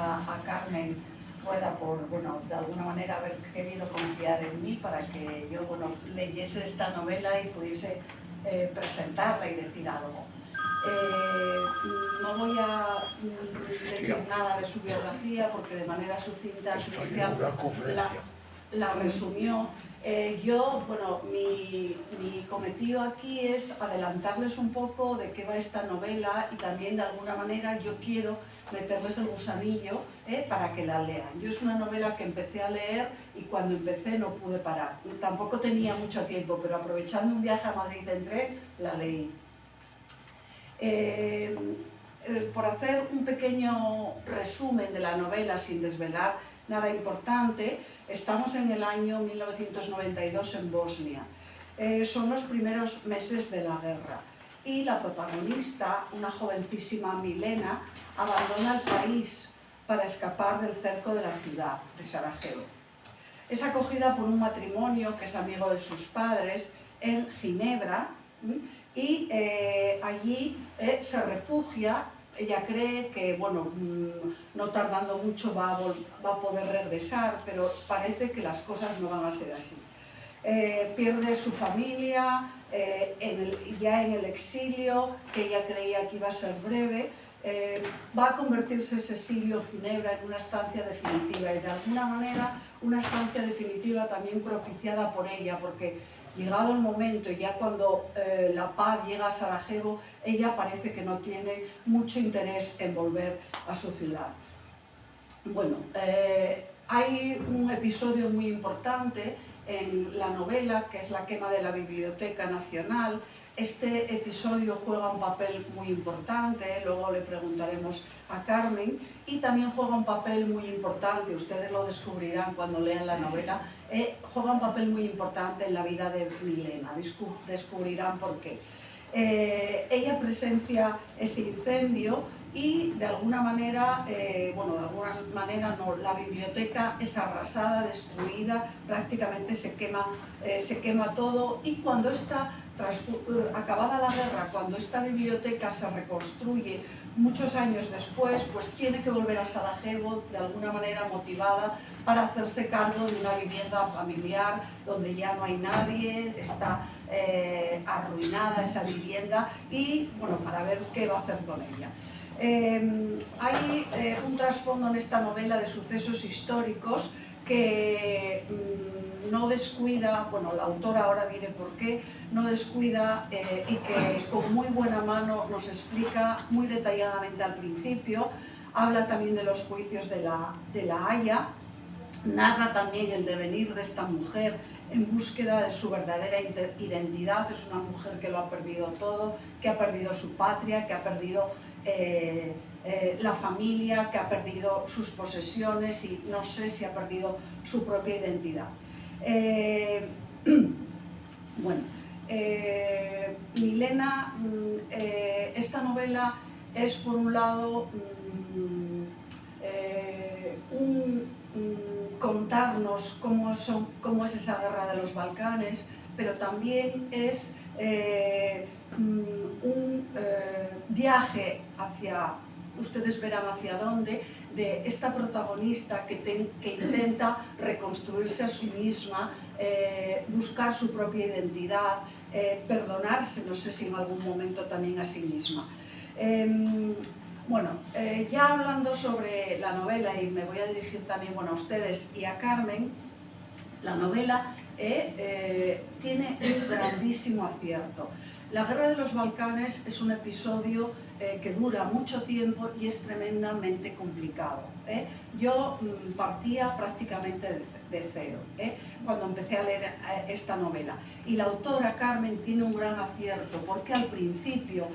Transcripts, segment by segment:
a Carmen Rueda por, bueno, de alguna manera haber querido confiar en mí para que yo, bueno, leyese esta novela y pudiese presentarla y decir algo. No voy a decir nada de su biografía porque de manera sucinta Cristian la resumió. Bueno, mi cometido aquí es adelantarles un poco de qué va esta novela y también de alguna manera yo quiero meterles el gusanillo para que la lean. Yo es una novela que empecé a leer y cuando empecé no pude parar. Tampoco tenía mucho tiempo, pero aprovechando un viaje a Madrid entré, la leí. Por hacer un pequeño resumen de la novela sin desvelar nada importante, estamos en el año 1992 en Bosnia. Son los primeros meses de la guerra y la protagonista, una jovencísima Milena, abandona el país para escapar del cerco de la ciudad de Sarajevo. Es acogida por un matrimonio que es amigo de sus padres en Ginebra y allí se refugia. Ella cree que, bueno, no tardando mucho va a poder regresar, pero parece que las cosas no van a ser así. Pierde su familia, ya en el exilio, que ella creía que iba a ser breve, va a convertirse ese exilio Ginebra en una estancia definitiva y de alguna manera una estancia definitiva también propiciada por ella, porque llegado el momento, ya cuando la paz llega a Sarajevo, ella parece que no tiene mucho interés en volver a su ciudad. Bueno, hay un episodio muy importante en la novela, que es la quema de la Biblioteca Nacional. Este episodio juega un papel muy importante, luego le preguntaremos a Carmen, y también juega un papel muy importante, ustedes lo descubrirán cuando lean la novela, juega un papel muy importante en la vida de Milena, descubrirán por qué. Ella presencia ese incendio y de alguna manera, no, la biblioteca es arrasada, destruida, prácticamente se quema todo, y cuando acabada la guerra, cuando esta biblioteca se reconstruye muchos años después, pues tiene que volver a Sarajevo de alguna manera motivada para hacerse cargo de una vivienda familiar donde ya no hay nadie, está arruinada esa vivienda y, bueno, para ver qué va a hacer con ella. Hay un trasfondo en esta novela de sucesos históricos que no descuida, bueno, la autora ahora diré por qué, no descuida y que con muy buena mano nos explica muy detalladamente al principio. Habla también de los juicios de la Haya, narra también el devenir de esta mujer en búsqueda de su verdadera identidad. Es una mujer que lo ha perdido todo, que ha perdido su patria, que ha perdido la familia, que ha perdido sus posesiones y no sé si ha perdido su propia identidad. Bueno, Milena, esta novela es por un lado contarnos cómo es esa guerra de los Balcanes, pero también es un viaje hacia, ustedes verán hacia dónde, de esta protagonista que intenta reconstruirse a sí misma, buscar su propia identidad, perdonarse, no sé si en algún momento también a sí misma. Bueno, ya hablando sobre la novela, y me voy a dirigir también, bueno, a ustedes y a Carmen, la novela tiene un grandísimo acierto. La guerra de los Balcanes es un episodio que dura mucho tiempo y es tremendamente complicado. Yo partía prácticamente de cero cuando empecé a leer esta novela. Y la autora Carmen tiene un gran acierto porque al principio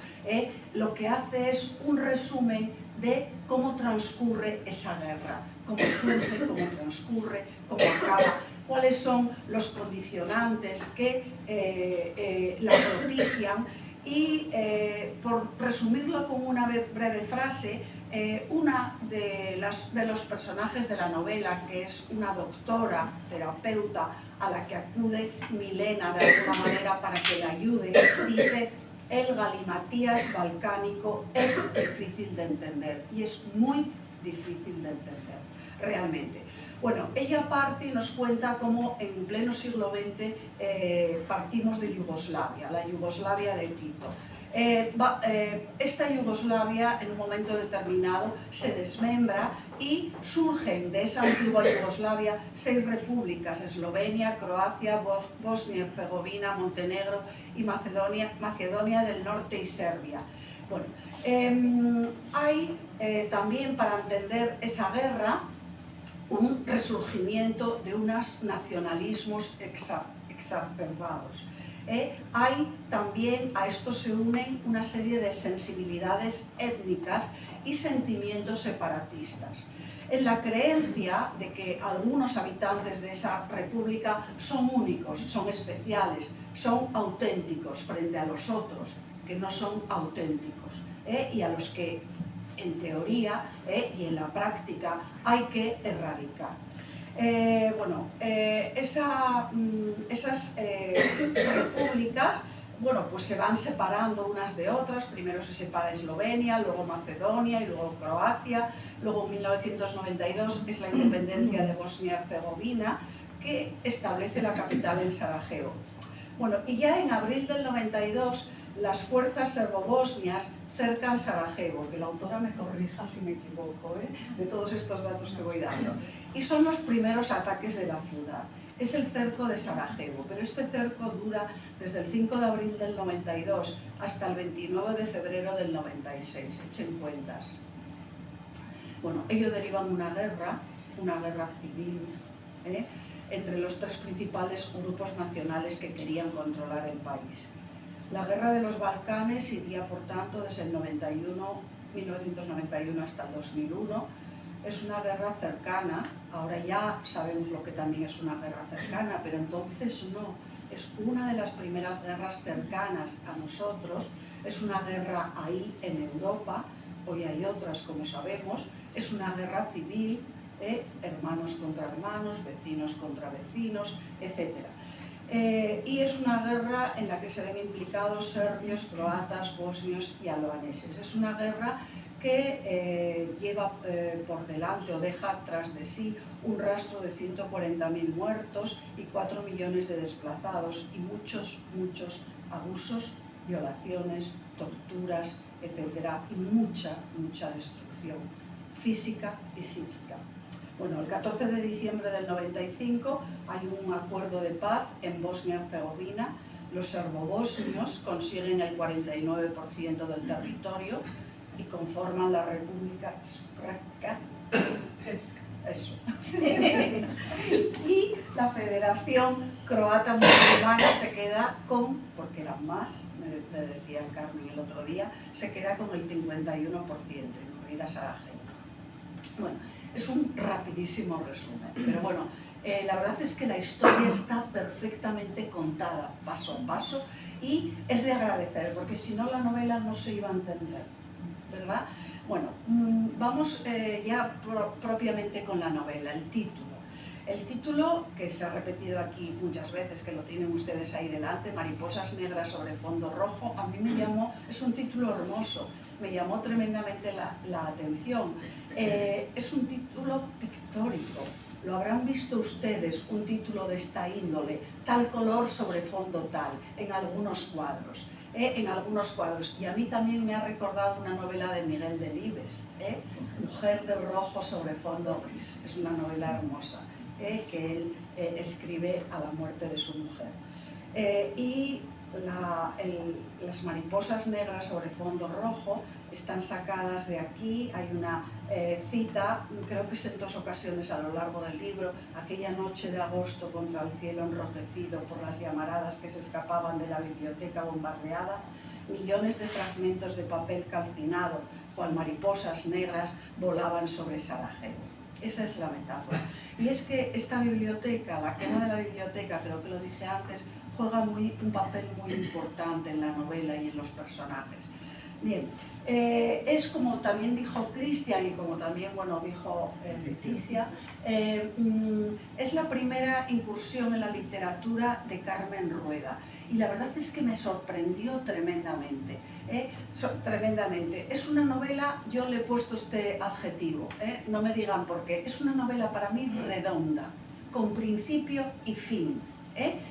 lo que hace es un resumen de cómo transcurre esa guerra, cómo surge, cómo transcurre, cómo acaba, cuáles son los condicionantes que la propician y, por resumirlo con una breve frase, una de los personajes de la novela, que es una doctora, terapeuta, a la que acude Milena de alguna manera para que la ayude, dice: el galimatías balcánico es difícil de entender y es muy difícil de entender, realmente. Bueno, ella parte y nos cuenta cómo en pleno siglo XX partimos de Yugoslavia, la Yugoslavia de Tito. Esta Yugoslavia en un momento determinado se desmembra y surgen de esa antigua Yugoslavia 6 repúblicas: Eslovenia, Croacia, Bosnia y Herzegovina, Montenegro y Macedonia del Norte y Serbia. Bueno, hay también, para entender esa guerra, un resurgimiento de unos nacionalismos exacerbados. Hay también, a esto se unen una serie de sensibilidades étnicas y sentimientos separatistas, en la creencia de que algunos habitantes de esa república son únicos, son especiales, son auténticos frente a los otros, que no son auténticos, y a los que en teoría y en la práctica hay que erradicar. Esas repúblicas, bueno, pues se van separando unas de otras. Primero se separa Eslovenia, luego Macedonia y luego Croacia. Luego en 1992 es la independencia de Bosnia y Herzegovina, que establece la capital en Sarajevo. Bueno, y ya en abril del 92 las fuerzas serbobosnias cercan Sarajevo, que la autora me corrija si me equivoco, de todos estos datos que voy dando. Y son los primeros ataques de la ciudad. Es el cerco de Sarajevo, pero este cerco dura desde el 5 de abril del 92 hasta el 29 de febrero del 96, echen cuentas. Bueno, ello deriva en una guerra civil, entre los 3 principales grupos nacionales que querían controlar el país. La guerra de los Balcanes iría, por tanto, desde el 1991 hasta el 2001. Es una guerra cercana. Ahora ya sabemos lo que también es una guerra cercana, pero entonces no. Es una de las primeras guerras cercanas a nosotros. Es una guerra ahí en Europa. Hoy hay otras, como sabemos. Es una guerra civil, hermanos contra hermanos, vecinos contra vecinos, etc. Y es una guerra en la que se ven implicados serbios, croatas, bosnios y albaneses. Es una guerra que lleva por delante o deja tras de sí un rastro de 140.000 muertos y 4 millones de desplazados y muchos abusos, violaciones, torturas, etc. Y mucha destrucción física y psíquica. Bueno, el 14 de diciembre del 95 hay un acuerdo de paz en Bosnia y Herzegovina. Los serbobosnios consiguen el 49% del territorio y conforman la República y la Federación Croata Musulmana se queda con, porque eran más, me decía Carmen el otro día, se queda con el 51%, incluida Sarajevo. Bueno, es un rapidísimo resumen, pero bueno, la verdad es que la historia está perfectamente contada, paso a paso, y es de agradecer, porque si no la novela no se iba a entender, ¿verdad? Bueno, vamos ya propiamente con la novela, el título. El título, que se ha repetido aquí muchas veces, que lo tienen ustedes ahí delante, Mariposas negras sobre fondo rojo, a mí me llamó, es un título hermoso, me llamó tremendamente la atención. Es un título pictórico, lo habrán visto ustedes, un título de esta índole, tal color sobre fondo tal, en algunos cuadros. Y a mí también me ha recordado una novela de Miguel Delibes, Mujer de rojo sobre fondo gris. Es una novela hermosa, que él escribe a la muerte de su mujer. Y las mariposas negras sobre fondo rojo están sacadas de aquí. Hay una cita, creo que es en 2 ocasiones a lo largo del libro: aquella noche de agosto contra el cielo enrojecido por las llamaradas que se escapaban de la biblioteca bombardeada, millones de fragmentos de papel calcinado, cual mariposas negras, volaban sobre Sarajevo. Esa es la metáfora. Y es que esta biblioteca, la quema de la biblioteca, creo que lo dije antes, juega un papel muy importante en la novela y en los personajes. Bien, es como también dijo Cristian y como también dijo Leticia, es la primera incursión en la literatura de Carmen Rueda y la verdad es que me sorprendió tremendamente, tremendamente. Es una novela, yo le he puesto este adjetivo, no me digan por qué, es una novela para mí redonda, con principio y fin.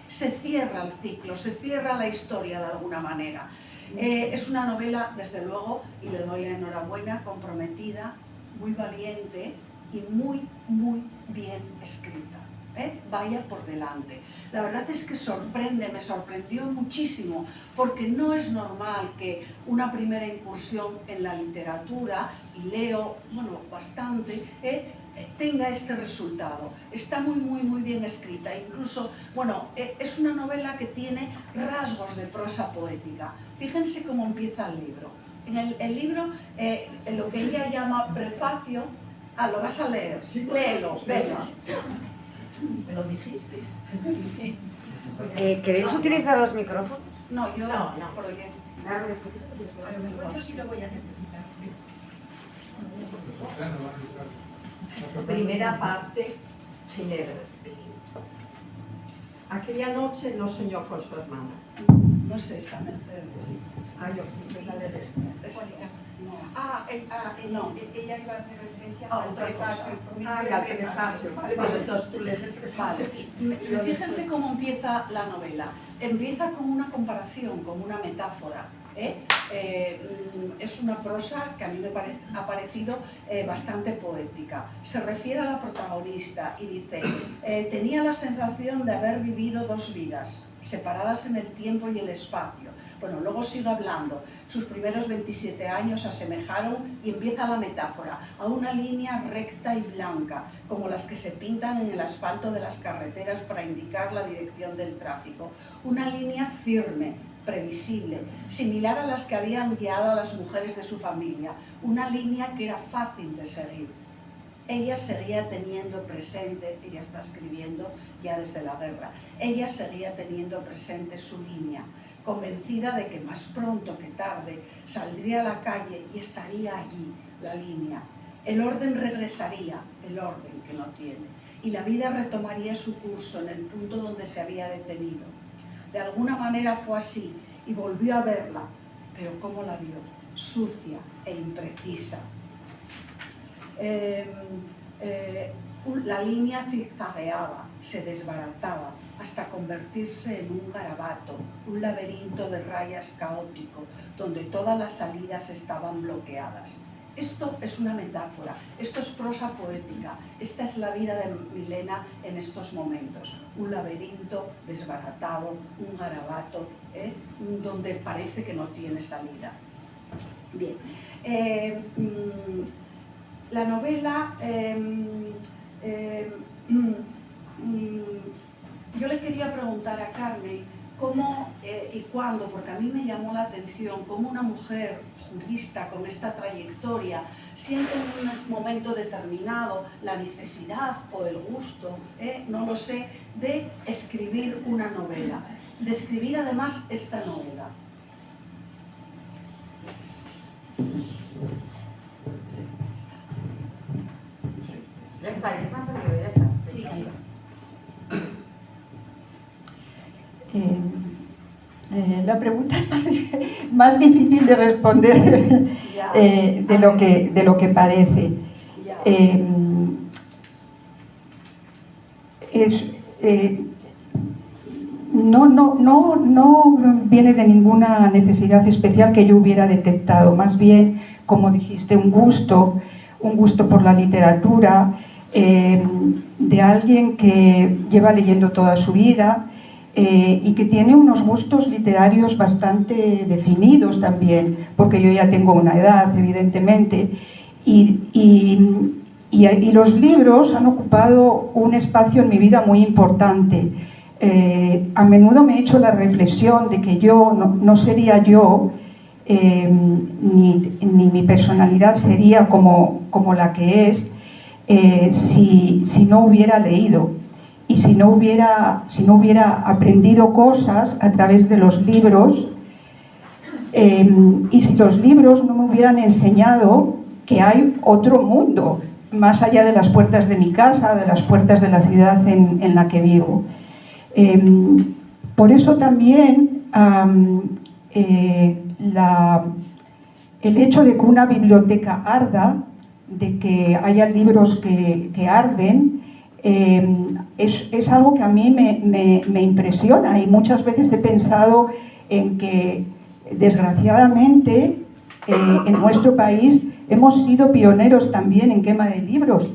Se cierra el ciclo, se cierra la historia de alguna manera. Es una novela, desde luego, y le doy la enhorabuena, comprometida, muy valiente y muy, muy bien escrita. Vaya por delante. La verdad es que sorprende, me sorprendió muchísimo, porque no es normal que una primera incursión en la literatura, y leo, bastante, tenga este resultado. Está muy, muy, muy bien escrita. Incluso, es una novela que tiene rasgos de prosa poética. Fíjense cómo empieza el libro. En el libro, en lo que ella llama prefacio, lo vas a leer, sí, léelo, venga. Me lo dijiste. ¿Queréis utilizar los micrófonos? No, yo no. porque... Yo sí lo voy a necesitar. Primera parte, Ginebra. Aquella noche no soñó con su hermana. No sé esa Mercedes. Yo pensé la de esta. No. Ella iba a hacer referencia a al otra prefacio. cosa. Ya, el prefacio. Vale, pues entonces tú lees el prefacio. Vale. Fíjense cómo empieza la novela. Empieza con una comparación, con una metáfora. Es una prosa que a mí me ha parecido bastante poética. Se refiere a la protagonista y dice: tenía la sensación de haber vivido dos vidas, separadas en el tiempo y el espacio. Bueno, luego sigue hablando. Sus primeros 27 años se asemejaron, y empieza la metáfora, a una línea recta y blanca, como las que se pintan en el asfalto de las carreteras para indicar la dirección del tráfico. Una línea firme, previsible, similar a las que habían guiado a las mujeres de su familia. Una línea que era fácil de seguir. Ella seguía teniendo presente, ella está escribiendo ya desde la guerra, ella seguía teniendo presente su línea, convencida de que más pronto que tarde saldría a la calle y estaría allí, la línea. El orden regresaría, el orden que no tiene, y la vida retomaría su curso en el punto donde se había detenido. De alguna manera fue así, y volvió a verla, pero ¿cómo la vio? Sucia e imprecisa. La línea zigzagueaba, se desbarataba, hasta convertirse en un garabato, un laberinto de rayas caótico, donde todas las salidas estaban bloqueadas. Esto es una metáfora, esto es prosa poética, esta es la vida de Milena en estos momentos. Un laberinto desbaratado, un garabato, donde parece que no tiene salida. Bien, la novela, yo le quería preguntar a Carmen cómo y cuándo, porque a mí me llamó la atención cómo una mujer jurista con esta trayectoria siente en un momento determinado la necesidad o el gusto, no lo sé, de escribir una novela, de escribir además esta novela. Ya está encendido, ya está. Sí. La pregunta es más difícil de responder de lo que parece. No viene de ninguna necesidad especial que yo hubiera detectado, más bien, como dijiste, un gusto por la literatura, de alguien que lleva leyendo toda su vida, y que tiene unos gustos literarios bastante definidos también, porque yo ya tengo una edad, evidentemente, y los libros han ocupado un espacio en mi vida muy importante. A menudo me he hecho la reflexión de que yo no sería yo, ni mi personalidad sería como la que es, si no hubiera leído. Y si no hubiera aprendido cosas a través de los libros y si los libros no me hubieran enseñado que hay otro mundo, más allá de las puertas de mi casa, de las puertas de la ciudad en la que vivo. Por eso también el hecho de que una biblioteca arda, de que haya libros que arden, es algo que a mí me impresiona, y muchas veces he pensado en que, desgraciadamente, en nuestro país hemos sido pioneros también en quema de libros,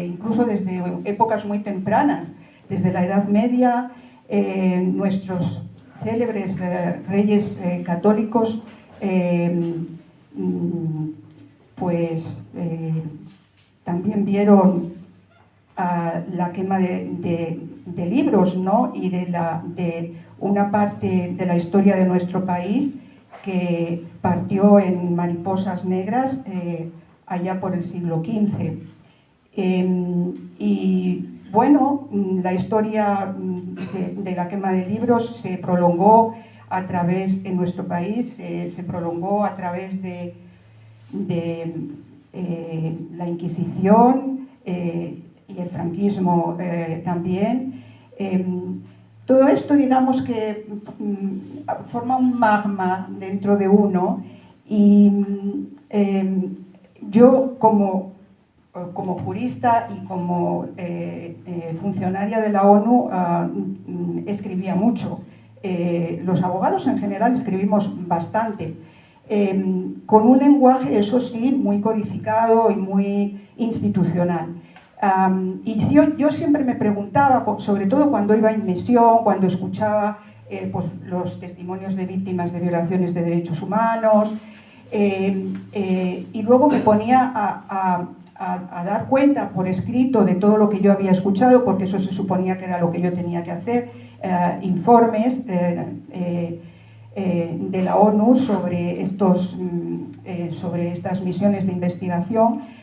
incluso desde épocas muy tempranas, desde la Edad Media. Nuestros célebres reyes católicos también vieron la quema de libros, ¿no? Y de una parte de la historia de nuestro país que partió en mariposas negras allá por el siglo XV. Y bueno, la historia de la quema de libros se prolongó en nuestro país, se prolongó a través de la Inquisición y el franquismo también. Todo esto, digamos que forma un magma dentro de uno, y yo como jurista y como funcionaria de la ONU escribía mucho. Los abogados en general escribimos bastante, con un lenguaje, eso sí, muy codificado y muy institucional. Y yo siempre me preguntaba, sobre todo cuando iba en misión, cuando escuchaba pues, los testimonios de víctimas de violaciones de derechos humanos, y luego me ponía a dar cuenta por escrito de todo lo que yo había escuchado, porque eso se suponía que era lo que yo tenía que hacer, informes de la ONU sobre estas misiones de investigación.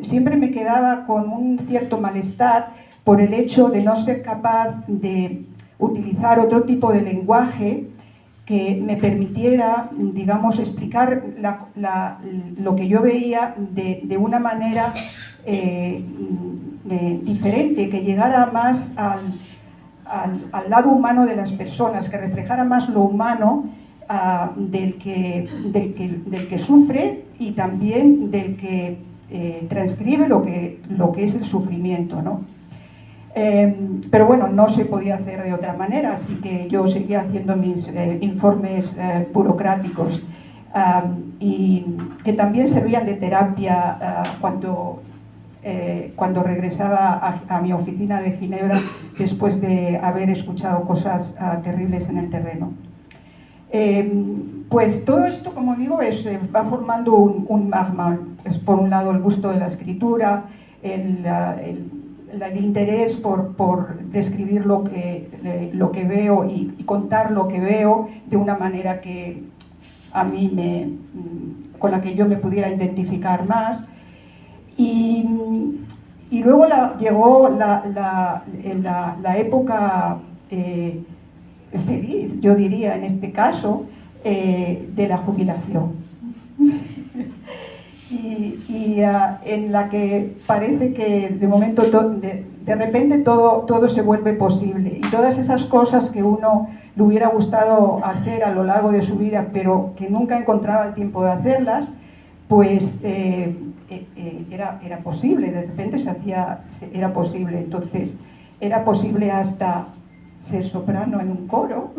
Siempre me quedaba con un cierto malestar por el hecho de no ser capaz de utilizar otro tipo de lenguaje que me permitiera, digamos, explicar lo que yo veía de una manera diferente, que llegara más al lado humano de las personas, que reflejara más lo humano del que sufre, y también del que transcribe lo que es el sufrimiento, ¿no? Pero bueno, no se podía hacer de otra manera, así que yo seguía haciendo mis informes burocráticos, y que también servían de terapia cuando regresaba a mi oficina de Ginebra después de haber escuchado cosas terribles en el terreno. Pues todo esto, como digo, va formando un magma. Es, por un lado, el gusto de la escritura, el interés por describir lo que veo y contar lo que veo de una manera que a mí con la que yo me pudiera identificar más. Y luego llegó la época feliz, yo diría en este caso, de la jubilación. En la que parece que de momento, de repente todo se vuelve posible, y todas esas cosas que uno le hubiera gustado hacer a lo largo de su vida, pero que nunca encontraba el tiempo de hacerlas, pues era posible, de repente era posible. Entonces era posible hasta ser soprano en un coro.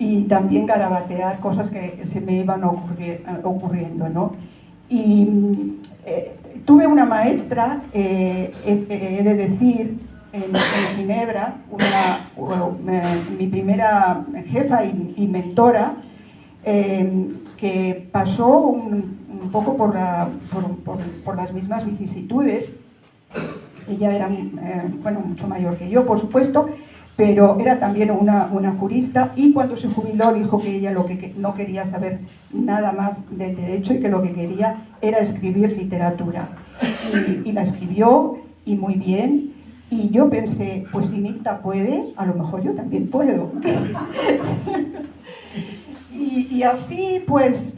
Y también garabatear cosas que se me iban ocurriendo, ¿no? Y tuve una maestra, he de decir, en Ginebra, mi primera jefa y mentora, que pasó un poco por las mismas vicisitudes. Ella era mucho mayor que yo, por supuesto, pero era también una jurista, y cuando se jubiló dijo que ella no quería saber nada más del derecho, y que lo que quería era escribir literatura. Y la escribió, y muy bien, Y yo pensé, pues si Mirta puede, a lo mejor yo también puedo. Y así pues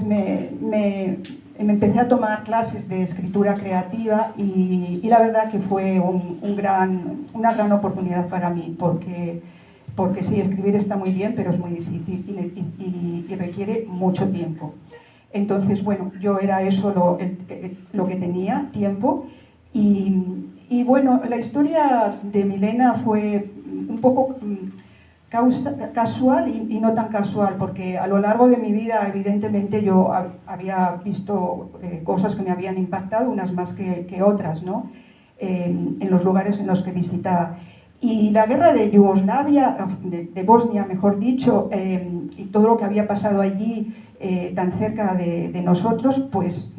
me empecé a tomar clases de escritura creativa y la verdad que fue una gran oportunidad para mí, porque sí, escribir está muy bien, pero es muy difícil y requiere mucho tiempo. Entonces, bueno, yo era eso lo que tenía, tiempo. Y bueno, la historia de Milena fue un poco casual y no tan casual, porque a lo largo de mi vida, evidentemente, yo había visto cosas que me habían impactado, unas más que otras, ¿no? En los lugares en los que visitaba. Y la guerra de Yugoslavia, de Bosnia, mejor dicho, y todo lo que había pasado allí tan cerca de nosotros, pues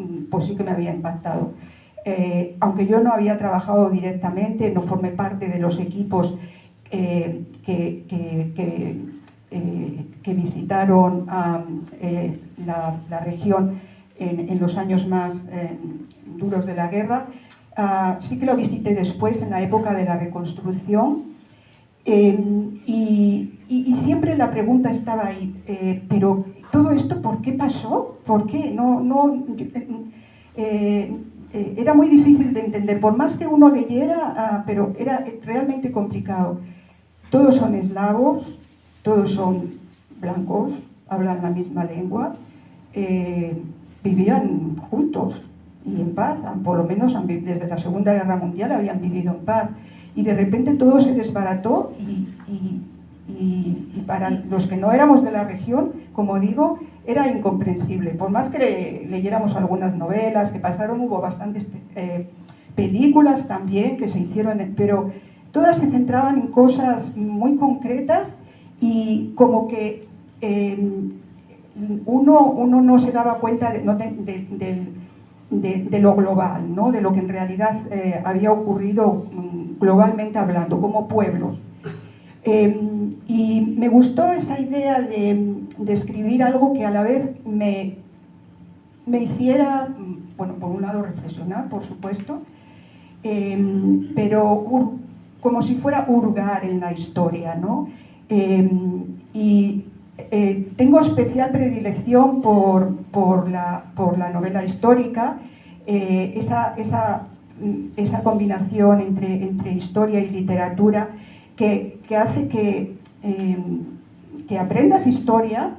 sí que me había impactado. Aunque yo no había trabajado directamente, no formé parte de los equipos que visitaron la región en los años más duros de la guerra, sí que lo visité después, en la época de la reconstrucción, y siempre la pregunta estaba ahí, pero ¿todo esto por qué pasó? ¿Por qué? Era muy difícil de entender, por más que uno leyera, pero era realmente complicado. Todos son eslavos, todos son blancos, hablan la misma lengua, vivían juntos y en paz, por lo menos desde la Segunda Guerra Mundial habían vivido en paz. Y de repente todo se desbarató y para los que no éramos de la región, como digo, era incomprensible. Por más que leyéramos algunas novelas que pasaron, hubo bastantes películas también que se hicieron, pero todas se centraban en cosas muy concretas y como que uno no se daba cuenta de lo global, ¿no? De lo que en realidad había ocurrido globalmente hablando, como pueblos. Y me gustó esa idea de escribir algo que a la vez me hiciera, bueno, por un lado reflexionar, por supuesto, pero como si fuera hurgar en la historia, ¿no? Y tengo especial predilección por la novela histórica, esa combinación entre historia y literatura que hace que aprendas historia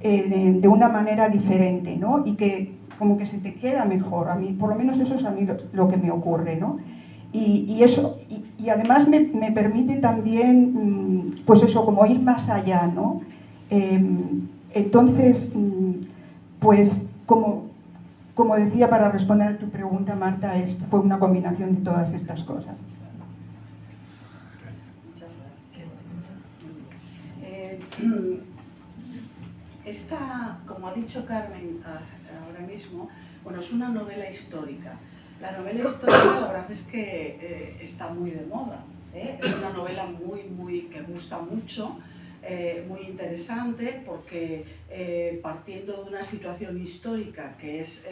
de una manera diferente, ¿no? Y que como que se te queda mejor. A mí, por lo menos eso es a mí lo que me ocurre, ¿no? Y además me permite también, pues eso, como ir más allá, ¿no? Entonces, pues como decía, para responder a tu pregunta, Marta, fue una combinación de todas estas cosas. Esta, como ha dicho Carmen ahora mismo, bueno, es una novela histórica. La novela histórica, la verdad es que está muy de moda, ¿eh? Es una novela que gusta mucho, muy interesante, porque partiendo de una situación histórica que es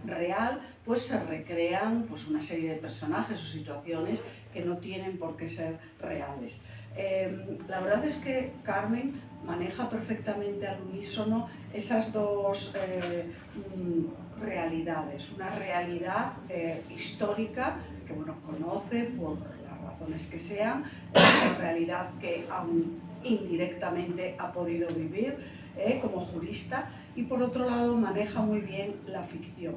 real, pues se recrean pues, una serie de personajes o situaciones que no tienen por qué ser reales. La verdad es que Carmen maneja perfectamente al unísono esas dos realidades. Una realidad histórica que bueno, conoce por las razones que sean, una realidad que aún indirectamente ha podido vivir como jurista, y por otro lado maneja muy bien la ficción,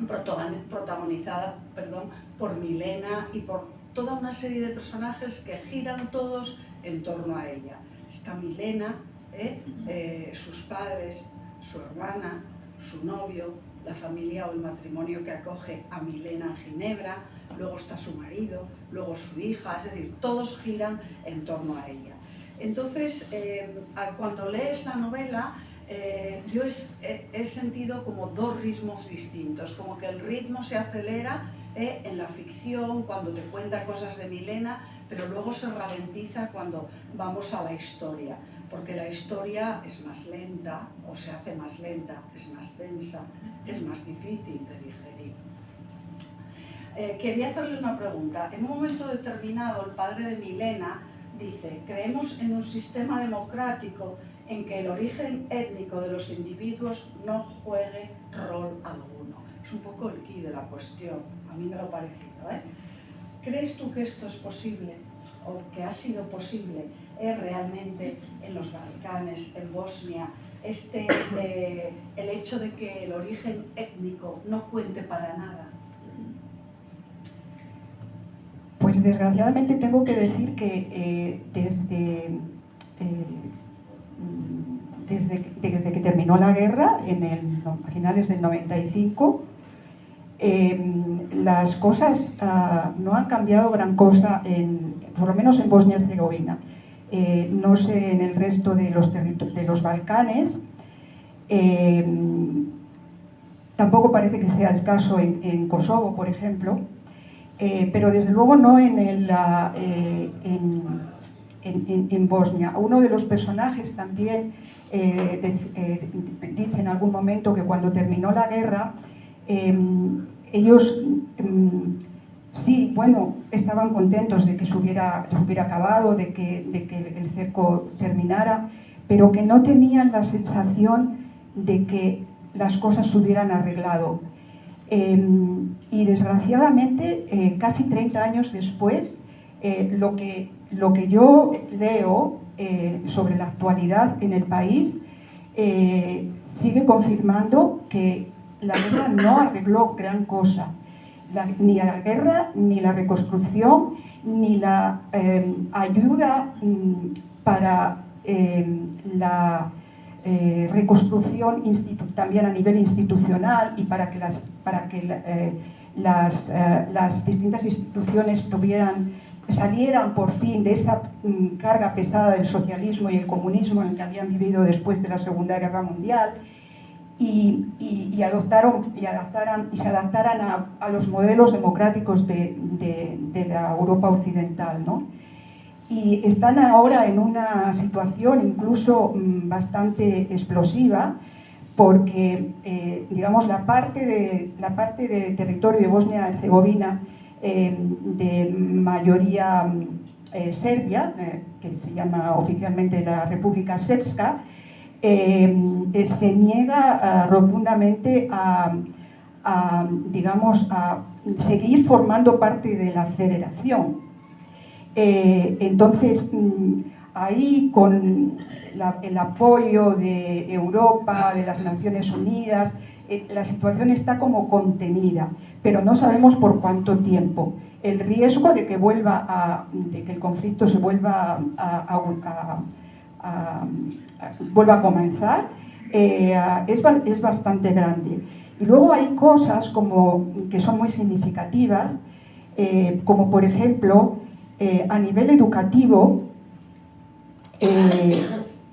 protagonizada por Milena y por toda una serie de personajes que giran todos en torno a ella. Está Milena, sus padres, su hermana, su novio, la familia o el matrimonio que acoge a Milena en Ginebra, luego está su marido, luego su hija, es decir, todos giran en torno a ella. Entonces, cuando lees la novela, yo he sentido como dos ritmos distintos, como que el ritmo se acelera en la ficción, cuando te cuenta cosas de Milena, pero luego se ralentiza cuando vamos a la historia, porque la historia es más lenta, o se hace más lenta, es más densa, es más difícil de digerir. Quería hacerle una pregunta. En un momento determinado, el padre de Milena dice: creemos en un sistema democrático en que el origen étnico de los individuos no juegue rol alguno. Es un poco el quid de la cuestión, a mí me lo ha parecido, ¿eh? ¿Crees tú que esto es posible, o que ha sido posible realmente en los Balcanes, en Bosnia, el hecho de que el origen étnico no cuente para nada? Pues desgraciadamente tengo que decir que desde que terminó la guerra, a finales del 95, las cosas no han cambiado gran cosa, por lo menos en Bosnia y Herzegovina. No sé en el resto de los Balcanes. Tampoco parece que sea el caso en Kosovo, por ejemplo. Pero desde luego no en Bosnia. Uno de los personajes también dice en algún momento que cuando terminó la guerra, ellos sí, bueno, estaban contentos de que se hubiera acabado, de que el cerco terminara, pero que no tenían la sensación de que las cosas se hubieran arreglado. Y desgraciadamente, casi 30 años después, lo que yo leo sobre la actualidad en el país sigue confirmando que la guerra no arregló gran cosa. Ni la guerra, ni la reconstrucción, ni la ayuda para la reconstrucción también a nivel institucional, y para que las distintas instituciones salieran por fin de esa carga pesada del socialismo y el comunismo en el que habían vivido después de la Segunda Guerra Mundial, y se adaptaran a los modelos democráticos de la Europa occidental, ¿no? Y están ahora en una situación incluso bastante explosiva, porque digamos la parte de territorio de Bosnia y Herzegovina de mayoría serbia, que se llama oficialmente la República Srpska, se niega rotundamente a seguir formando parte de la federación. Entonces, ahí con el apoyo de Europa, de las Naciones Unidas, la situación está como contenida, pero no sabemos por cuánto tiempo. El riesgo de que el conflicto se vuelva a comenzar es bastante grande. Y luego hay cosas que son muy significativas, como por ejemplo, a nivel educativo,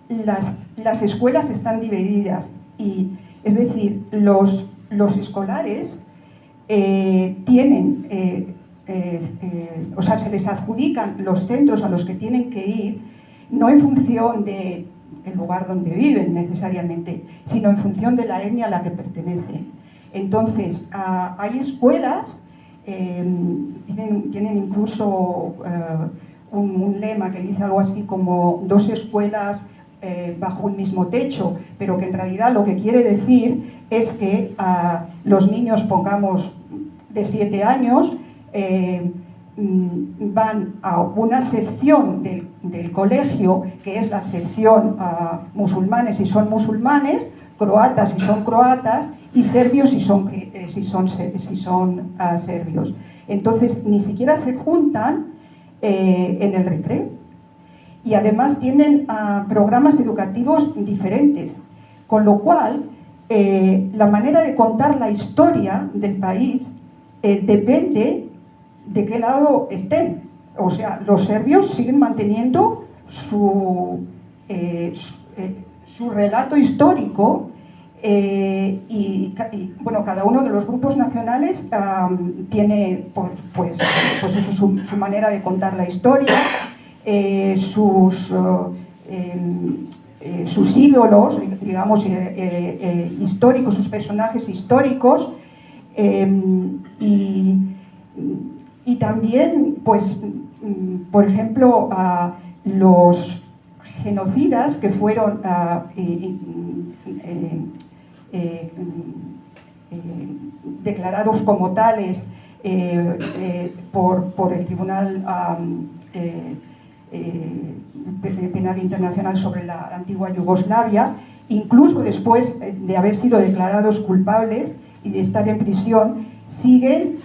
las escuelas están divididas, y es decir, los escolares tienen, se les adjudican los centros a los que tienen que ir, no en función del lugar donde viven necesariamente, sino en función de la etnia a la que pertenecen. Entonces, hay escuelas, tienen incluso un lema que dice algo así como 2 escuelas bajo un mismo techo, pero que en realidad lo que quiere decir es que los niños, pongamos de 7 años, van a una sección del colegio, que es la sección musulmanes si son musulmanes, croatas si son croatas, y serbios si son serbios. Entonces ni siquiera se juntan en el recreo, y además tienen programas educativos diferentes, con lo cual la manera de contar la historia del país depende de qué lado estén. O sea, los serbios siguen manteniendo su relato histórico, y bueno, cada uno de los grupos nacionales tiene pues eso, su manera de contar la historia, sus ídolos, digamos, históricos, sus personajes históricos, y Y también, pues, por ejemplo, los genocidas que fueron declarados como tales por el Tribunal Penal Internacional sobre la antigua Yugoslavia, incluso después de haber sido declarados culpables y de estar en prisión, siguen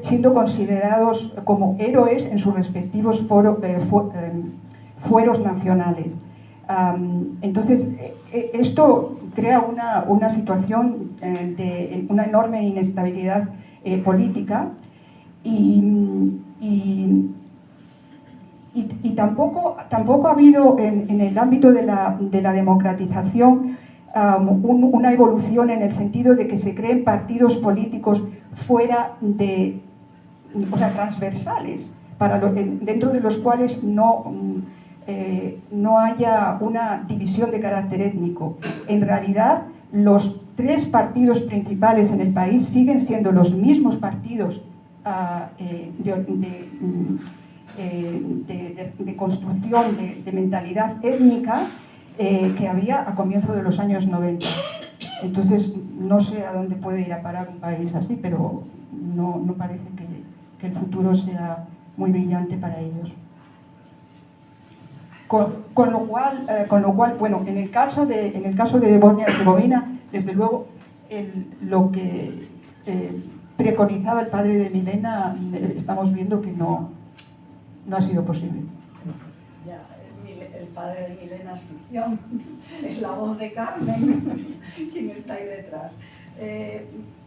siendo considerados como héroes en sus respectivos fueros nacionales. Entonces, esto crea una situación de una enorme inestabilidad política y tampoco ha habido en el ámbito de la democratización una evolución en el sentido de que se creen partidos políticos fuera de, o sea, transversales, dentro de los cuales no haya una división de carácter étnico. En realidad, los tres partidos principales en el país siguen siendo los mismos partidos de construcción de mentalidad étnica que había a comienzos de los años 90. Entonces, no sé a dónde puede ir a parar un país así, pero no parece que el futuro sea muy brillante para ellos. Con lo cual, bueno, en el caso de Bosnia-Herzegovina, desde luego, lo que preconizaba el padre de Milena, estamos viendo que no ha sido posible. Ya, el padre de Milena es ficción, es la voz de Carmen quien está ahí detrás.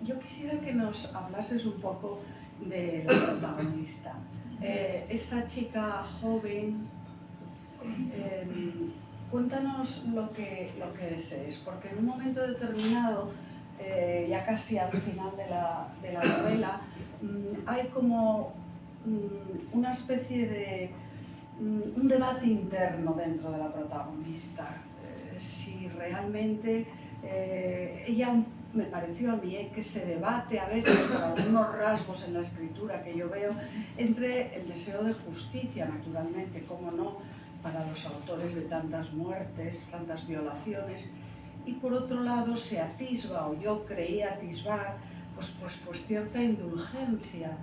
Yo quisiera que nos hablases un poco de la protagonista. Esta chica joven, cuéntanos lo que desees, porque en un momento determinado, ya casi al final de la novela, hay como una especie de un debate interno dentro de la protagonista. Si realmente ella, me pareció a mí, que se debate a veces por algunos rasgos en la escritura que yo veo entre el deseo de justicia, naturalmente, cómo no, para los autores de tantas muertes, tantas violaciones, y por otro lado se atisba, o yo creía atisbar, pues cierta indulgencia,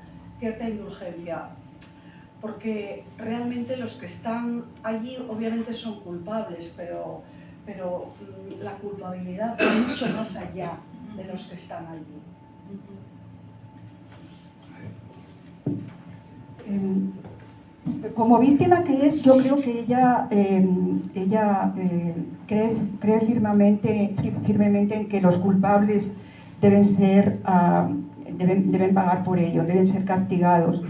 porque realmente los que están allí obviamente son culpables, pero la culpabilidad va mucho más allá de los que están allí. Como víctima que es, yo creo que ella cree firmemente en que los culpables deben pagar por ello, deben ser castigados.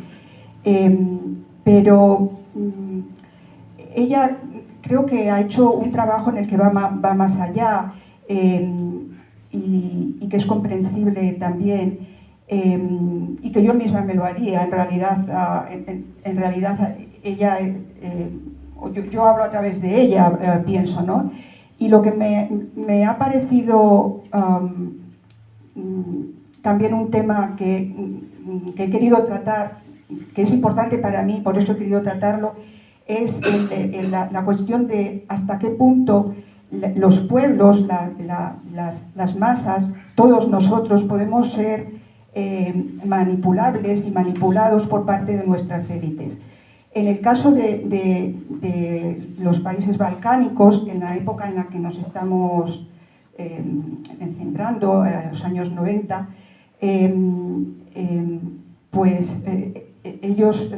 Pero ella creo que ha hecho un trabajo en el que va más allá y que es comprensible también. Y que yo misma me lo haría, en realidad ella, yo hablo a través de ella, pienso, ¿no? Y lo que me ha parecido también un tema que he querido tratar, que es importante para mí, por eso he querido tratarlo, es la cuestión de hasta qué punto los pueblos, las masas, todos nosotros podemos ser manipulables y manipulados por parte de nuestras élites. En el caso de los países balcánicos, en la época en la que nos estamos centrando, en los años 90, pues ellos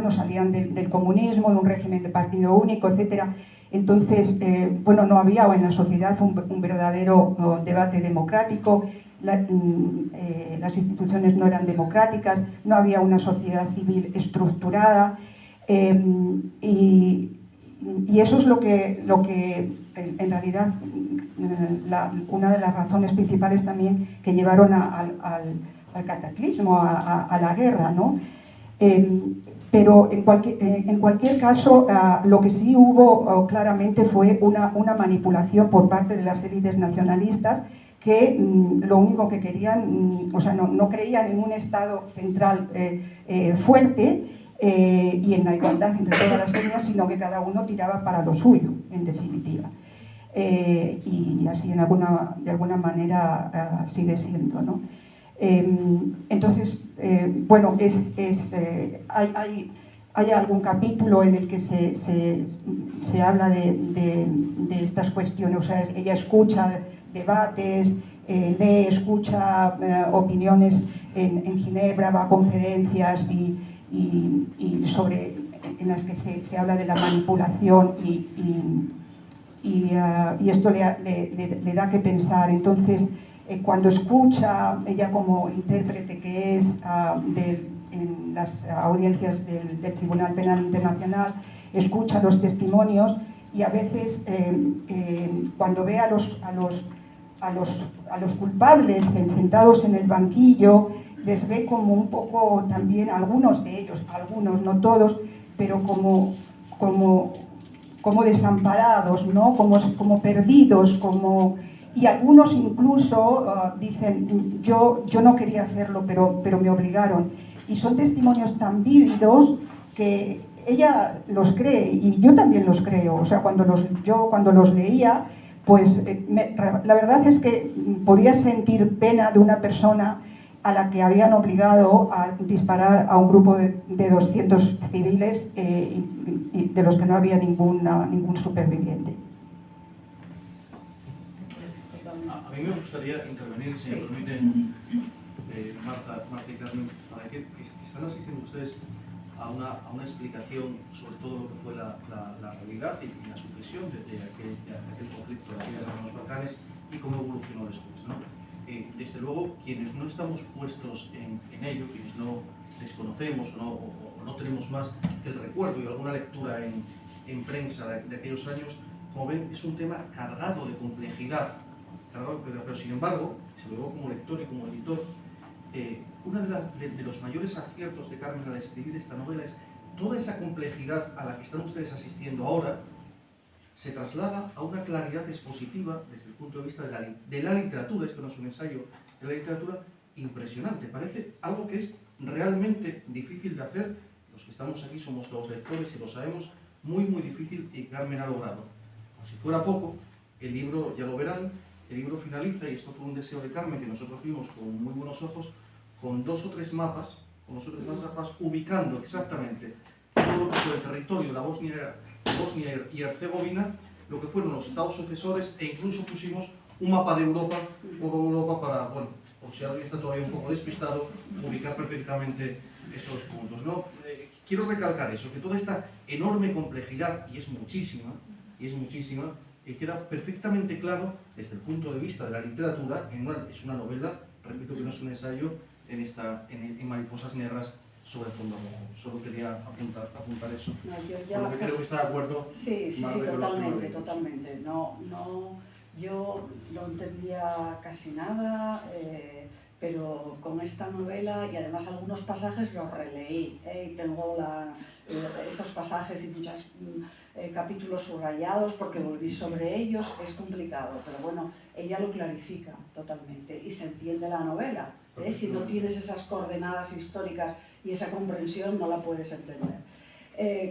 salían del comunismo, de un régimen de partido único, etc. Entonces, no había en la sociedad un verdadero debate democrático. Las instituciones no eran democráticas, no había una sociedad civil estructurada y eso es lo que en realidad una de las razones principales también que llevaron al cataclismo, a la guerra, ¿no? Pero en cualquier caso, lo que sí hubo claramente fue una manipulación por parte de las élites nacionalistas que lo único que querían, o sea, no creían en un Estado central fuerte y en la igualdad entre todas las etnias, sino que cada uno tiraba para lo suyo, en definitiva. Y así de alguna manera sigue siendo, ¿no? Entonces, bueno, hay algún capítulo en el que se habla de estas cuestiones, o sea, ella escucha debates, lee, escucha opiniones en Ginebra, va a conferencias y en las que se habla de la manipulación y esto le da que pensar. Entonces, cuando escucha, ella como intérprete que es en las audiencias del Tribunal Penal Internacional, escucha los testimonios y a veces cuando ve a los culpables sentados en el banquillo, les ve como un poco también, algunos de ellos, algunos, no todos, pero como desamparados, ¿no? como perdidos, y algunos incluso dicen, yo no quería hacerlo, pero me obligaron. Y son testimonios tan vívidos que ella los cree, y yo también los creo. O sea, cuando los leía, pues la verdad es que podía sentir pena de una persona a la que habían obligado a disparar a un grupo de 200 civiles y de los que no había ningún superviviente. A mí me gustaría intervenir, si me permiten, Marta y Carmen, para que están asistiendo ustedes a una explicación sobre todo lo que fue la realidad y la sucesión de aquel conflicto de aquella guerra en los Balcanes y cómo evolucionó después, ¿no? Desde luego, quienes no estamos puestos en ello, quienes no desconocemos o no tenemos más que el recuerdo y alguna lectura en prensa de aquellos años, como ven, es un tema cargado de complejidad, pero sin embargo, se lo digo como lector y como editor, uno de los mayores aciertos de Carmen al escribir esta novela es toda esa complejidad a la que están ustedes asistiendo ahora se traslada a una claridad expositiva desde el punto de vista de la literatura. Esto no es un ensayo de la literatura, impresionante. Parece algo que es realmente difícil de hacer. Los que estamos aquí somos todos lectores y lo sabemos, muy difícil, y Carmen ha logrado. Como si fuera poco, el libro, ya lo verán, el libro finaliza, y esto fue un deseo de Carmen que nosotros vimos con muy buenos ojos, con dos o tres mapas ubicando exactamente todo lo que fue el territorio de la Bosnia y Herzegovina, lo que fueron los estados sucesores, e incluso pusimos un mapa de Europa para, bueno, por si alguien está todavía un poco despistado, ubicar perfectamente esos puntos, ¿no? Quiero recalcar eso, que toda esta enorme complejidad, y es muchísima, queda perfectamente claro desde el punto de vista de la literatura. Es una novela, repito que no es un ensayo, en Mariposas Negras sobre fondo rojo. Solo quería apuntar eso. No, yo porque creo que está de acuerdo. Sí, totalmente. Yo no entendía casi nada, pero con esta novela, y además algunos pasajes los releí, y tengo esos pasajes y muchos capítulos subrayados porque volví sobre ellos. Es complicado, pero bueno, ella lo clarifica totalmente y se entiende la novela. Si no tienes esas coordenadas históricas y esa comprensión, no la puedes entender.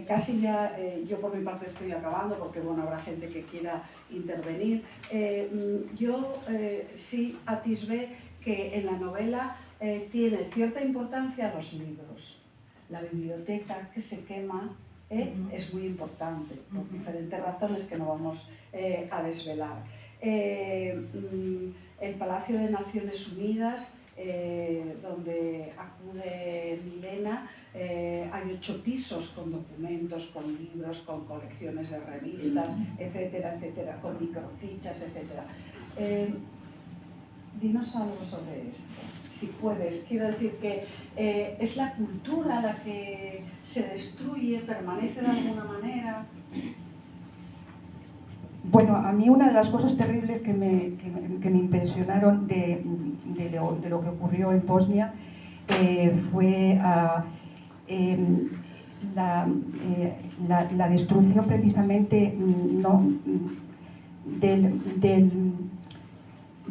Casi ya, yo por mi parte estoy acabando, porque bueno, habrá gente que quiera intervenir. Yo sí atisbé que en la novela tiene cierta importancia los libros. La biblioteca que se quema es muy importante, por diferentes razones que no vamos a desvelar. El Palacio de Naciones Unidas, donde acude Milena, hay 8 pisos con documentos, con libros, con colecciones de revistas, etcétera, con microfichas, etcétera. Dinos algo sobre esto, si puedes. Quiero decir que es la cultura la que se destruye, permanece de alguna manera. Bueno, a mí una de las cosas terribles que me impresionaron de lo que ocurrió en Bosnia fue la destrucción precisamente del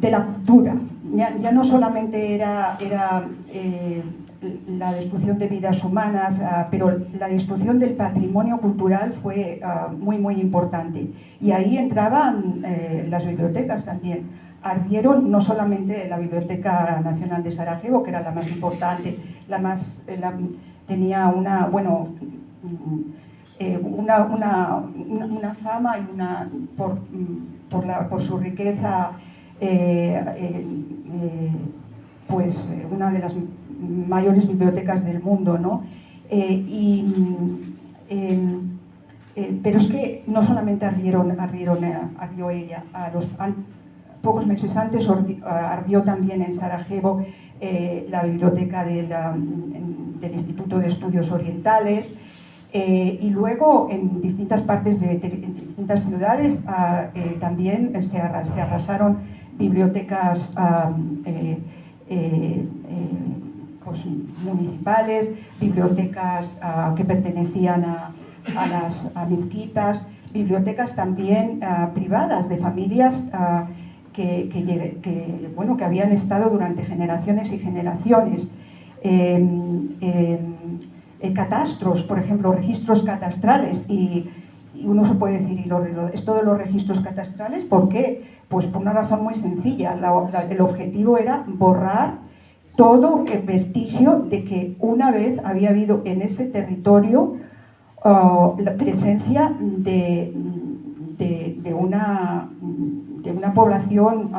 de la cultura. Ya no solamente era la destrucción de vidas humanas, pero la destrucción del patrimonio cultural fue muy, muy importante. Y ahí entraban las bibliotecas también. Ardieron no solamente la Biblioteca Nacional de Sarajevo, que era la más importante, tenía una, bueno, una fama y por su riqueza, pues una de las mayores bibliotecas del mundo, ¿no? Pero es que no solamente ardió ella, pocos meses antes ardió también en Sarajevo la biblioteca del Instituto de Estudios Orientales, y luego en distintas partes en distintas ciudades también se arrasaron bibliotecas pues, municipales, bibliotecas que pertenecían a las mezquitas, bibliotecas también privadas de familias que habían estado durante generaciones y generaciones. Catastros, por ejemplo, registros catastrales, y uno se puede decir, esto de los registros catastrales, ¿por qué? Pues por una razón muy sencilla. El objetivo era borrar todo el vestigio de que una vez había habido en ese territorio la presencia de una población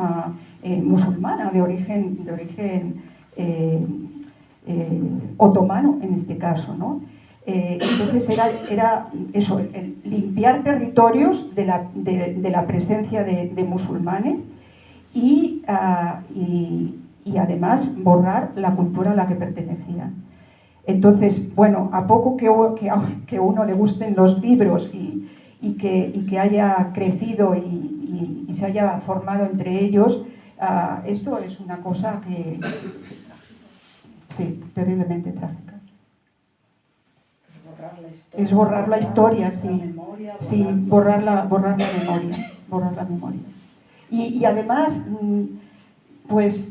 musulmana de origen otomano en este caso, ¿no? Entonces era eso, limpiar territorios de la presencia de musulmanes y además borrar la cultura a la que pertenecían. Entonces, bueno, a poco que uno le gusten los libros y que haya crecido y se haya formado entre ellos, esto es una cosa que sí, terriblemente trágica. Es borrar la historia, sí. Sí, borrar la memoria. Y además, pues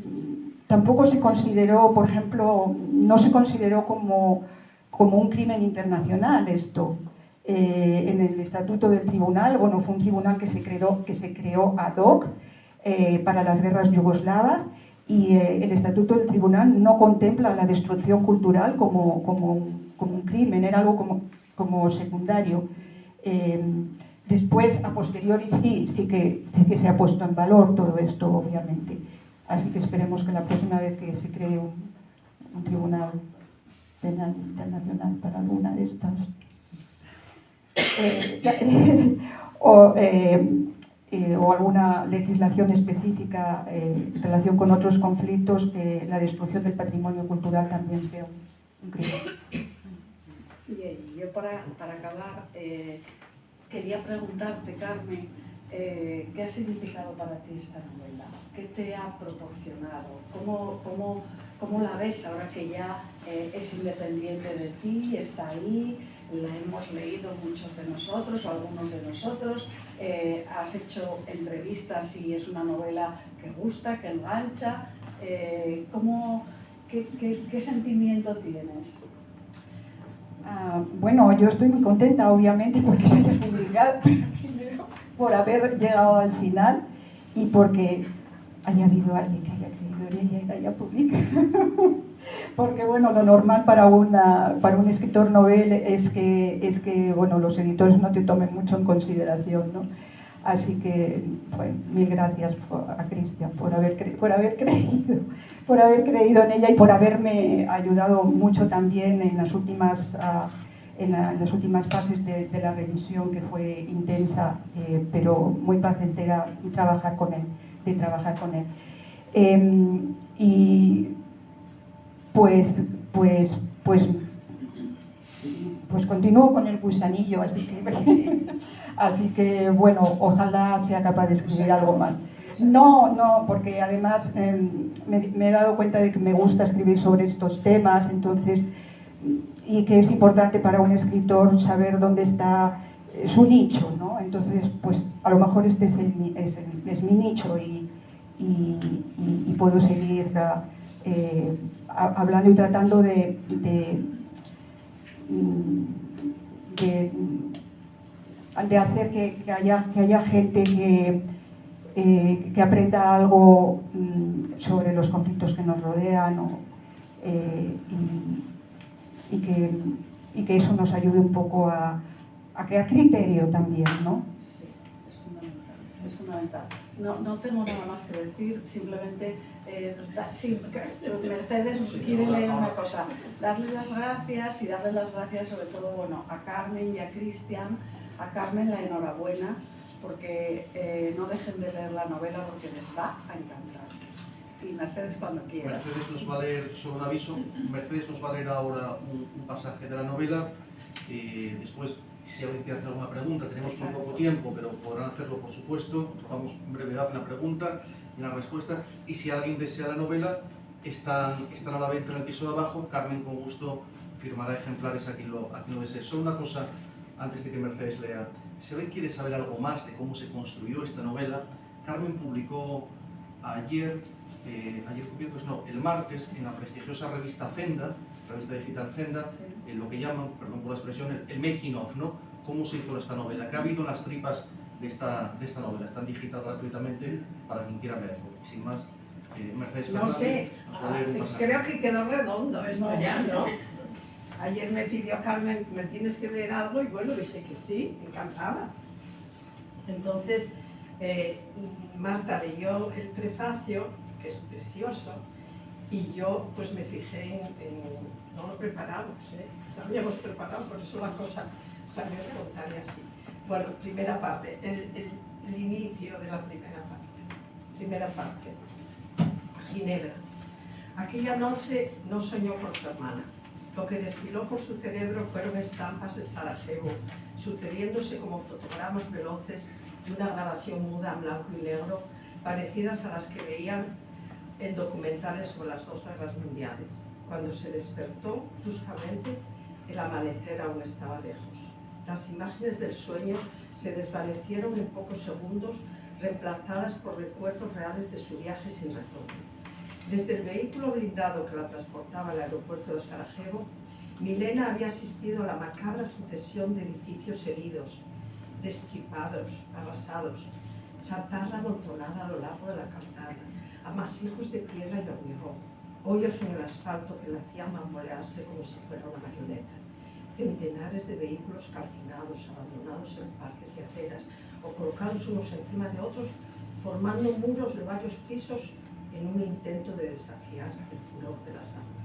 tampoco se consideró, por ejemplo, no se consideró como un crimen internacional esto. En el estatuto del tribunal, bueno, fue un tribunal que se creó ad hoc para las guerras yugoslavas, y el estatuto del tribunal no contempla la destrucción cultural como un crimen, era algo como secundario. Después, a posteriori, sí que se ha puesto en valor todo esto, obviamente. Así que esperemos que la próxima vez que se cree un tribunal penal internacional para alguna de estas o alguna legislación específica en relación con otros conflictos, la destrucción del patrimonio cultural también sea un crimen. Y yo para acabar quería preguntarte, Carmen, ¿qué ha significado para ti esta novela? ¿Qué te ha proporcionado? ¿Cómo la ves ahora que ya es independiente de ti, está ahí, la hemos leído muchos de nosotros o algunos de nosotros, has hecho entrevistas y es una novela que gusta, que engancha? ¿Qué sentimiento tienes? Bueno, yo estoy muy contenta, obviamente, porque se haya publicado, primero por haber llegado al final y porque haya habido alguien que haya creído en ella y la haya publicado. Porque bueno, lo normal para un escritor novel es que bueno, los editores no te tomen mucho en consideración, ¿no? Así que, bueno, mil gracias a Cristian por haber creído en ella y por haberme ayudado mucho también en las últimas fases de la revisión, que fue intensa, pero muy placentera de trabajar con él. Y pues continúo con el gusanillo, así que bueno, ojalá sea capaz de escribir algo más. No, porque además me he dado cuenta de que me gusta escribir sobre estos temas, entonces, y que es importante para un escritor saber dónde está su nicho, ¿no? Entonces, pues a lo mejor este es mi nicho, y puedo seguir hablando y tratando de hacer que haya gente que aprenda algo sobre los conflictos que nos rodean y que eso nos ayude un poco a crear criterio también, ¿no? Sí, es fundamental. No tengo nada más que decir, simplemente, sí, Mercedes quiere leer una cosa, darle las gracias y darle las gracias sobre todo, bueno, a Carmen y a Cristian. A Carmen la enhorabuena, porque no dejen de leer la novela porque les va a encantar. Y Mercedes cuando quiera. Mercedes nos va a leer, solo un aviso, Mercedes nos va a leer ahora un pasaje de la novela. Después, si alguien quiere hacer alguna pregunta, tenemos muy poco tiempo, pero podrán hacerlo por supuesto. Tomamos brevedad en la pregunta y en la respuesta. Y si alguien desea la novela, están a la venta en el piso de abajo. Carmen con gusto firmará ejemplares a quien lo desee. Solo una cosa antes de que Mercedes lea. Si alguien quiere saber algo más de cómo se construyó esta novela, Carmen publicó el martes, en la prestigiosa revista Zenda, revista digital Zenda, lo que llaman, perdón por la expresión, el making of, ¿no? Cómo se hizo esta novela, qué ha habido en las tripas de esta novela. Está en digital gratuitamente para quien quiera leerlo. Sin más, Mercedes No Fernández sé, nos va a leer un pasaje. creo que quedó redondo esto ya, ¿no? Ayer me pidió Carmen, ¿me tienes que leer algo? Y bueno, dije que sí, encantada. Entonces, Marta leyó el prefacio, que es precioso, y yo pues me fijé no lo preparamos, lo habíamos preparado, por eso la cosa salió espontánea así. Bueno, primera parte, el inicio de la primera parte. Primera parte, Ginebra. Aquella noche no soñó con su hermana. Lo que desfiló por su cerebro fueron estampas de Sarajevo, sucediéndose como fotogramas veloces de una grabación muda en blanco y negro, parecidas a las que veían en documentales sobre las dos guerras mundiales. Cuando se despertó bruscamente, el amanecer aún estaba lejos. Las imágenes del sueño se desvanecieron en pocos segundos, reemplazadas por recuerdos reales de su viaje sin retorno. Desde el vehículo blindado que la transportaba al aeropuerto de Sarajevo, Milena había asistido a la macabra sucesión de edificios heridos, destripados, arrasados, chatarra amontonada a lo largo de la calzada, amasijos de piedra y hormigón, hoyos en el asfalto que la hacían bambolearse como si fuera una marioneta, centenares de vehículos calcinados, abandonados en parques y aceras o colocados unos encima de otros, formando muros de varios pisos en un intento de desafiar el furor de las armas.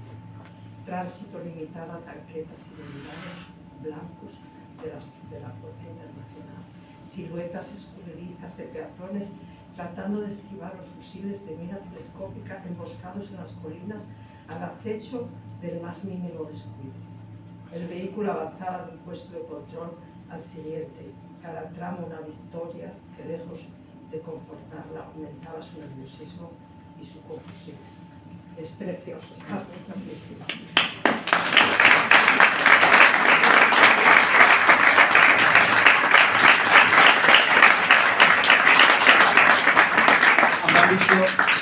Tránsito limitado a tanquetas y blindados blancos de la Fuerza Internacional. Siluetas escurridizas de peatones tratando de esquivar los fusiles de mira telescópica emboscados en las colinas al acecho del más mínimo descuido. El vehículo avanzaba de un puesto de control al siguiente, cada tramo una victoria que, lejos de confortarla, aumentaba su nerviosismo y su confusión. Es precioso, es grandísimo.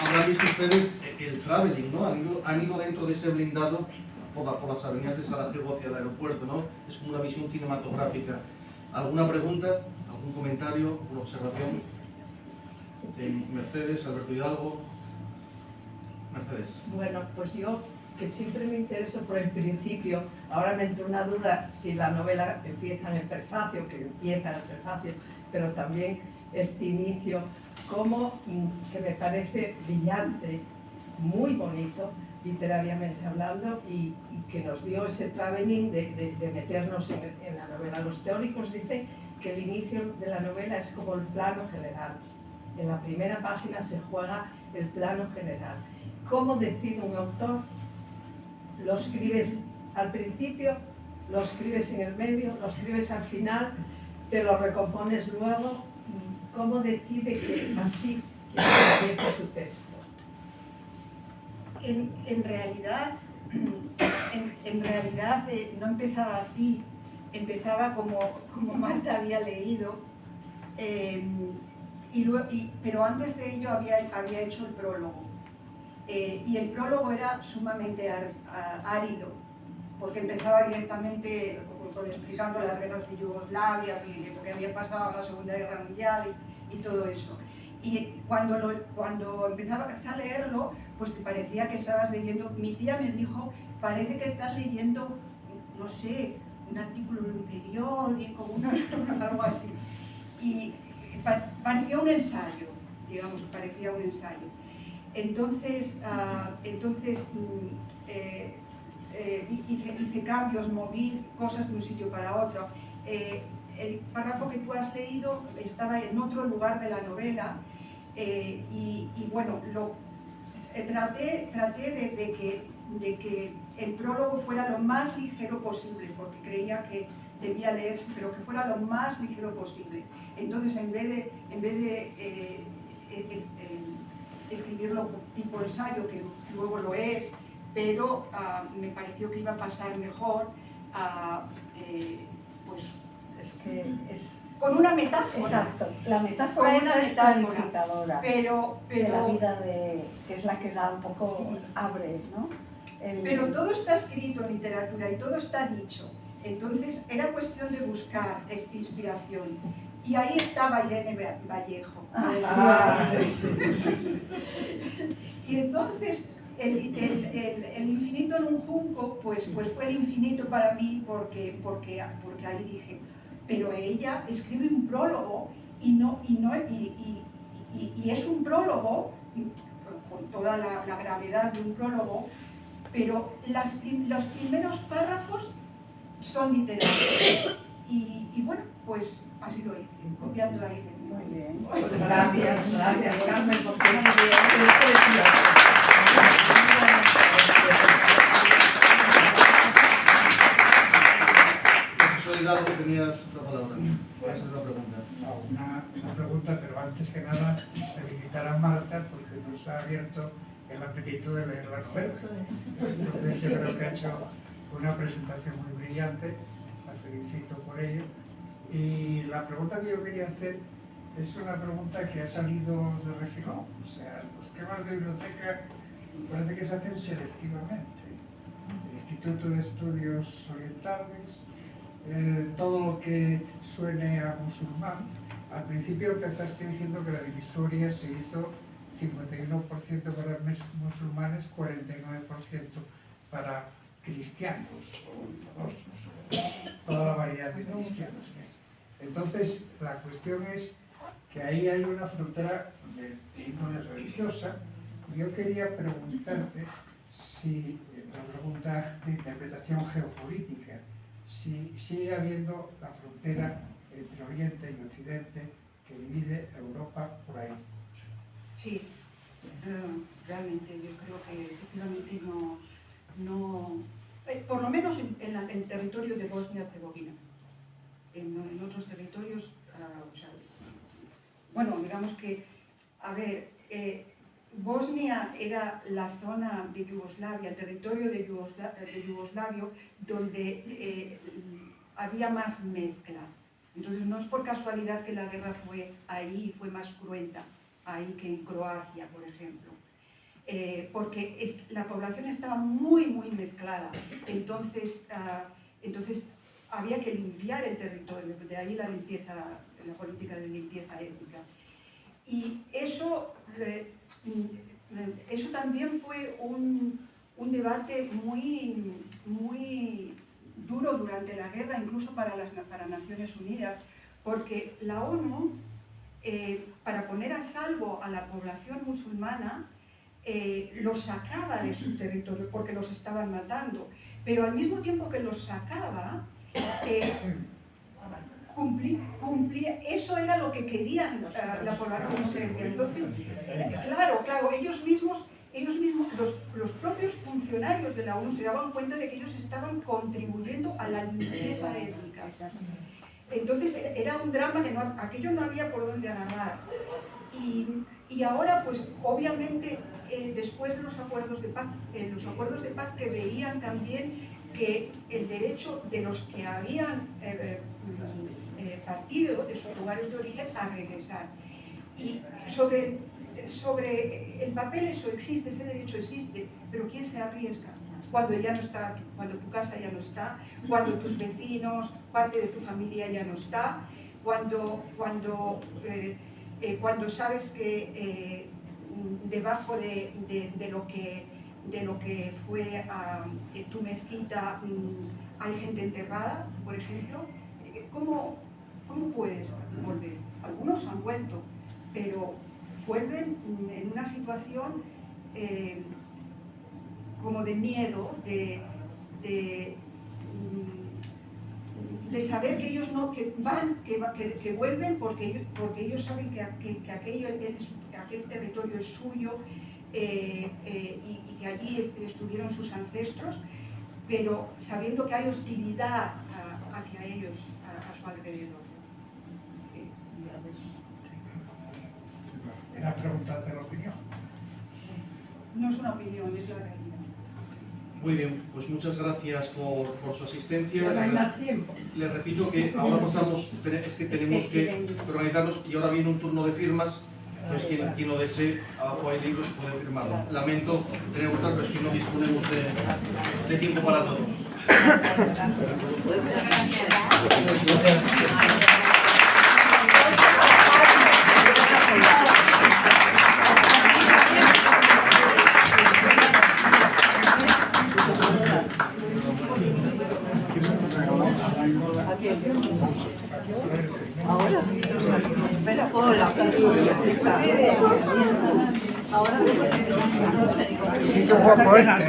Habrán visto ustedes el traveling, ¿no? Han ido dentro de ese blindado por las avenidas de Sarajevo hacia el aeropuerto, ¿no? Es como una visión cinematográfica. ¿Alguna pregunta? ¿Algún comentario? ¿Alguna observación? Mercedes, Alberto Hidalgo. Mercedes. Bueno, pues yo, que siempre me intereso por el principio, ahora me entró una duda si la novela empieza en el prefacio, que empieza en el prefacio, pero también este inicio, como que me parece brillante, muy bonito, literariamente hablando, y que nos dio ese traveling de meternos en la novela. Los teóricos dicen que el inicio de la novela es como el plano general. En la primera página se juega el plano general. ¿Cómo decide un autor? Lo escribes al principio, lo escribes en el medio, lo escribes al final, te lo recompones luego. ¿Cómo decide que así empiece su texto? En realidad no empezaba así, empezaba como Marta había leído, pero antes de ello había hecho el prólogo. Y el prólogo era sumamente árido, porque empezaba directamente explicando las guerras de Yugoslavia y lo que había pasado en la Segunda Guerra Mundial y todo eso. Y cuando empezabas a leerlo, pues te parecía que estabas leyendo, mi tía me dijo, parece que estás leyendo, no sé, un artículo de un periódico, algo así. Y parecía un ensayo, digamos, parecía un ensayo. Entonces hice cambios, moví cosas de un sitio para otro. El párrafo que tú has leído estaba en otro lugar de la novela y bueno, traté de que el prólogo fuera lo más ligero posible, porque creía que debía leerse, pero que fuera lo más ligero posible. Entonces, en vez de escribirlo tipo ensayo, que luego lo es, pero me pareció que iba a pasar mejor pues Es que es... con una metáfora. Exacto, la metáfora esa es clarificadora pero de la vida que es la que da un poco, sí, abre, ¿no? Pero todo está escrito en literatura y todo está dicho. Entonces era cuestión de buscar inspiración. Y ahí estaba Irene Vallejo. Y entonces el infinito en un junco pues fue el infinito para mí porque ahí dije, pero ella escribe un prólogo y es un prólogo con toda la gravedad de un prólogo, pero los primeros párrafos son literarios. Y bueno, pues así lo hice, copiando ahí. Muy bien. Pues Gracias, Carmen, porque Soy Hidalgo, tenías la palabra. Esa es la pregunta. Una pregunta, pero antes que nada, felicitar a Marta porque nos ha abierto el apetito de leer la novela. Entonces, yo creo que ha hecho una presentación muy brillante, la felicito por ello. Y la pregunta que yo quería hacer es una pregunta que ha salido de refilón. O sea, los temas de biblioteca parece que se hacen selectivamente. El Instituto de Estudios Orientales, todo lo que suene a musulmán. Al principio empezaste diciendo que la divisoria se hizo 51% para musulmanes, 49% para cristianos, toda la variedad de cristianos. Entonces, la cuestión es que ahí hay una frontera de índole religiosa, y yo quería preguntarte si, una pregunta de interpretación geopolítica, si sigue habiendo la frontera entre Oriente y Occidente que divide Europa por ahí. Sí, realmente yo creo que efectivamente no por lo menos en el territorio de Bosnia-Herzegovina. En otros territorios, o sea, bueno, digamos que, a ver, Bosnia era la zona de Yugoslavia, el territorio de Yugoslavia, donde había más mezcla. Entonces no es por casualidad que la guerra fue ahí, fue más cruenta ahí que en Croacia, por ejemplo. Porque la población estaba muy mezclada. Entonces había que limpiar el territorio, de ahí la limpieza, la política de limpieza étnica. Y eso también fue un debate muy duro durante la guerra, incluso para Naciones Unidas, porque la ONU, para poner a salvo a la población musulmana, los sacaba de su territorio porque los estaban matando, pero al mismo tiempo que los sacaba, cumplía, eso era lo que querían la población serbia. Entonces, claro, ellos mismos, los propios funcionarios de la ONU se daban cuenta de que ellos estaban contribuyendo a la limpieza étnica. Entonces era un drama que aquello no había por dónde agarrar. Y ahora, pues obviamente, después de los acuerdos de paz que veían también que el derecho de los que habían partido de sus lugares de origen a regresar. Y sobre el papel eso existe, ese derecho existe, pero ¿quién se arriesga? Cuando ya no está, cuando tu casa ya no está, cuando tus vecinos, parte de tu familia ya no está, cuando sabes que debajo de lo que fue tu mezquita hay gente enterrada, por ejemplo. ¿Cómo puedes volver? Algunos han vuelto, pero vuelven en una situación como de miedo, de saber que ellos no, que vuelven porque ellos saben que aquel territorio es suyo y que allí estuvieron sus ancestros, pero sabiendo que hay hostilidad hacia ellos, a su alrededor. Era preguntarte la opinión. No es una opinión, es la realidad. Muy bien, pues muchas gracias por su asistencia. Ya no hay más tiempo. Le repito que ahora pasamos, es que tenemos que organizarnos y ahora viene un turno de firmas. Pues quien lo desee, abajo hay libros, puede firmarlo. Lamento tener que votar, pero es que no disponemos de tiempo para todo. Sí, qué guapo este.